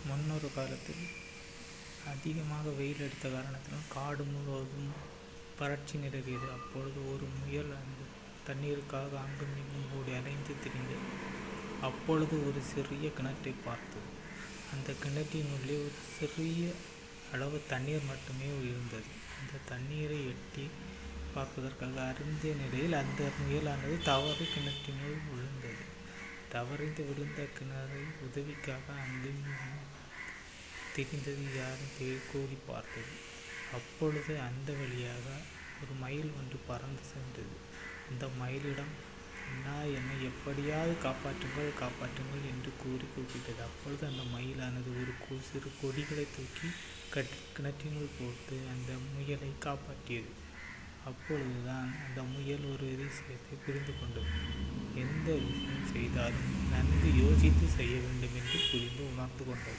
முன்னொரு காலத்தில் அதிகமாக வெயில் அடித்த காரணத்தினால் காடு முழுவதும் வறட்சி நிலவியது. அப்பொழுது ஒரு முயல் அந்த தண்ணீருக்காக அங்கும் இங்கும் ஓடி அலைந்து திரிந்தது. அப்பொழுது ஒரு சிறிய கிணற்றை பார்த்தது. அந்த கிணற்றின் உள்ளே ஒரு சிறிய அளவு தண்ணீர் மட்டுமே இருந்தது. அந்த தண்ணீரை எட்டி பார்ப்பதற்காக அருந்திய நிலையில் அந்த முயலானது தவறி கிணற்றினுள் விழுந்தது. தவறிந்து விழுந்த கிணறை உதவிக்காக அங்கும் திரிந்தது யாரும் கோரி பார்த்தது. அப்பொழுது அந்த வழியாக ஒரு மயில் ஒன்று பறந்து சென்றது. அந்த மயிலிடம், அண்ணா, என்னை எப்படியாவது காப்பாற்றுங்கள் காப்பாற்றுங்கள் என்று கூறி கூப்பிட்டது. அப்பொழுது அந்த மயிலானது ஒரு சிறு கொடிகளை தூக்கி கிணற்றினுள் போட்டு அந்த முயலை காப்பாற்றியது. அப்பொழுதுதான் அந்த முயல் ஒரு விஷயத்தை புரிந்து கொண்டது. எந்த விஷயம் செய்தாலும் நன்கு யோசித்து செய்ய வேண்டும் என்று புரிந்து உணர்ந்து கொண்டது.